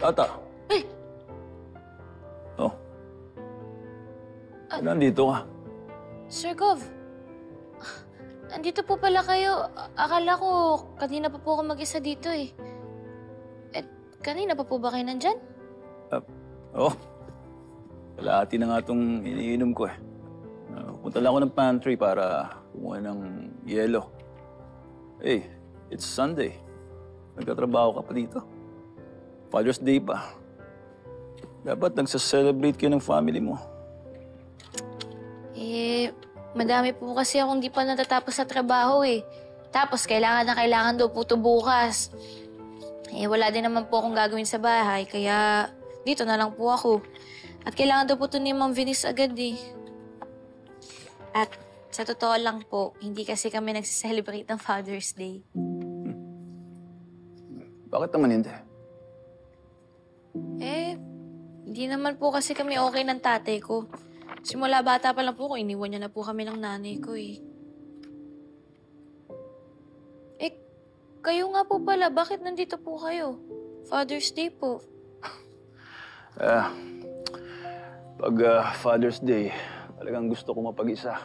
Tata. Eh! Oh. Nandito ka. Sir Gov, andito po pala kayo. Akala ko kanina pa po ako mag-isa dito eh. Kanina pa po ba kayo nandyan? Oh. Kalahati na nga itong iniinom ko eh. Punta lang ako ng pantry para kumuha ng yelo. Hey, it's Sunday. Nagtatrabaho ka pa dito. Father's Day pa. Dapat nagsaselebrate kayo ng family mo. Madami po kasi akong di pa natatapos sa trabaho eh. Tapos kailangan daw po ito bukas. Wala din naman po akong gagawin sa bahay, kaya dito na lang po ako. At kailangan daw po ito ni Ma'am Venice agad eh. At sa totoo lang po, hindi kasi kami nagsiselebrate ng Father's Day. Bakit naman hindi? Hindi naman po kasi kami okay ng tatay ko. Simula bata pa lang po ko, iniwan niya na po kami ng nanay ko eh. Kayo nga po pala, bakit nandito po kayo? Father's Day po. Pag Father's Day, talagang gusto ko mapag-isa.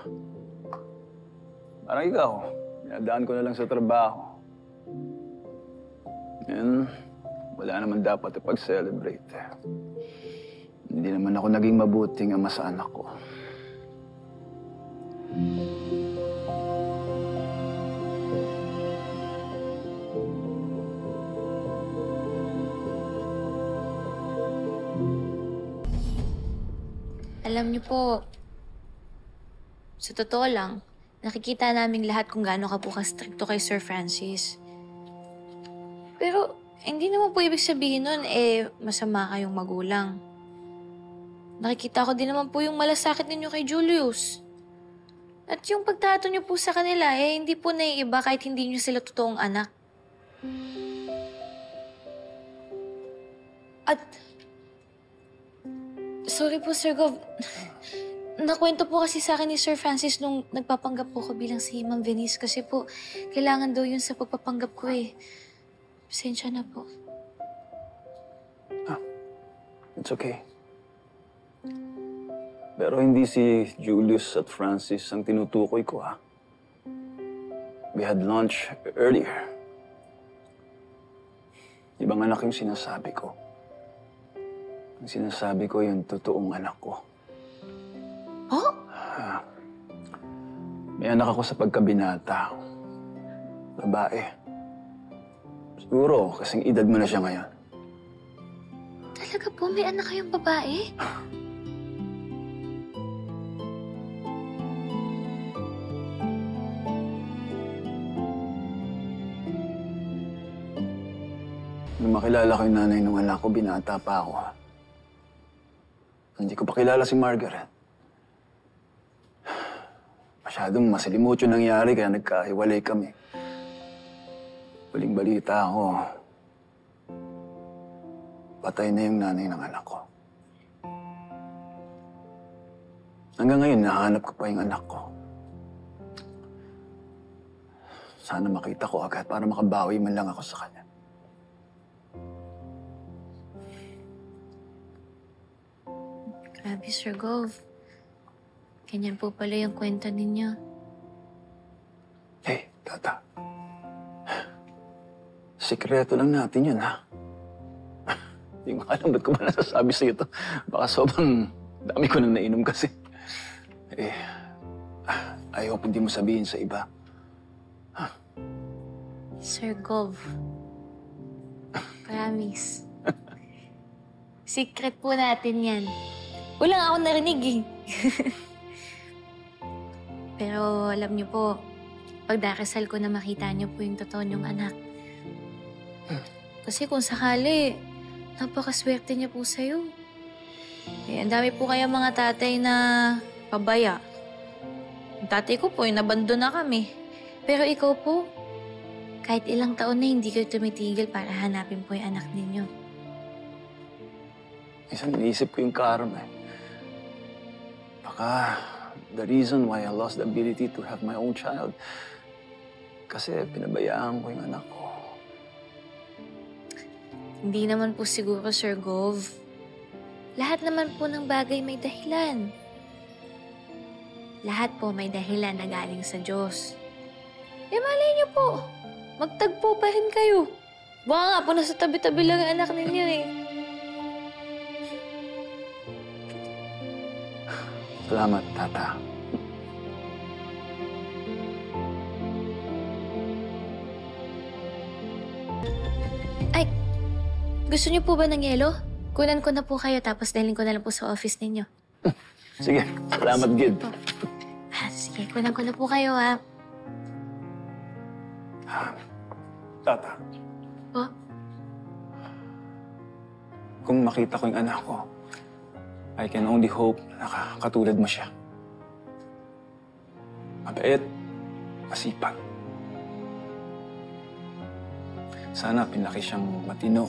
Parang ikaw, dinadaan ko na lang sa trabaho. And wala naman dapat ipag-celebrate. Hindi naman ako naging mabuting ama sa anak ko. Alam niyo po, sa totoo lang, nakikita namin lahat kung gaano ka po ka-stricto kay Sir Francis. Pero hindi naman po ibig sabihin nun, masama kayong magulang. Nakikita ko din naman po yung malasakit ninyo kay Julius. At yung pagtato niyo po sa kanila, hindi po naiiba kahit hindi niyo sila totoong anak. At sorry po, Sir Gov. Nakwento po kasi sa akin ni Sir Francis nung nagpapanggap po ko bilang si Ma'am Venice kasi po kailangan daw yun sa pagpapanggap ko eh. Pasensya na po. It's okay. Pero hindi si Julius at Francis ang tinutukoy ko, ha? We had lunch earlier. Ibang anak yung sinasabi ko. Ang sinasabi ko yung totoong anak ko. Oh? May anak ako sa pagkabinata. Babae. Siguro, kasing edad mo na siya ngayon. Talaga po, may anak kayong babae? Nung makilala ko yung nanay ng anak ko, binata pa ako. Hindi ko pa kilala si Margaret. Masyadong masalimuot yung nangyari kaya nagkahiwalay kami. Huling balita ako, patay na yung nanay ng anak ko. Hanggang ngayon, nahanap ko pa yung anak ko. Sana makita ko agad para makabawi man lang ako sa kanya. Grabe, Sir Gov. Ganyan po pala yung kwento ninyo. Hey, Tata. Sikreto lang natin yun, ha? Hindi ko alam ba't ko ba nasasabi sa'yo ito. Baka sobrang dami ko nang nainom kasi. I hope hindi mo sabihin sa iba. Sir Gov. Promise. Secret po natin yan. Walang ako narinig eh. Pero alam niyo po, pagdarasal ko na makita niyo po yung totoo niyong anak. Kasi kung sakali, napakaswerte niya po sa'yo. Ang dami po kaya mga tatay na pabaya. Yung tatay ko po, inabandon na kami. Pero ikaw po, kahit ilang taon na hindi kayo tumitigil para hanapin po yung anak ninyo. Minsan iniisip ko yung karma eh. Baka the reason why I lost the ability to have my own child kasi pinabayaan ko yung anak ko. Hindi naman po siguro, Sir Gov. Lahat naman po ng bagay may dahilan. Lahat po may dahilan na galing sa Diyos. Malay niyo po, magtagpo pa rin kayo. Baka nga po nasa tabi-tabi lang ang anak ninyo eh. Salamat, Tata. Ay, gusto niyo po ba ng yelo? Kunan ko na po kayo tapos dalhin ko na lang po sa office ninyo. Sige, salamat, Gid. Sige, kunan ko na po kayo ha. Tata, Po? kung makita ko yung anak ko, I can only hope na katulad mo siya. Mabait, masipag. Sana pinaki siyang matino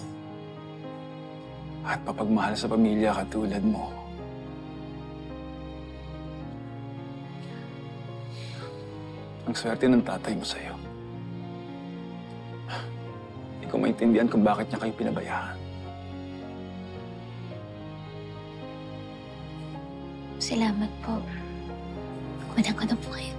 at papagmahal sa pamilya katulad mo. Ang swerte ng tatay mo sa'yo. Hindi ko maintindihan kung bakit niya kayo pinabayaan. Salamat po. Kunan ko na po kayo.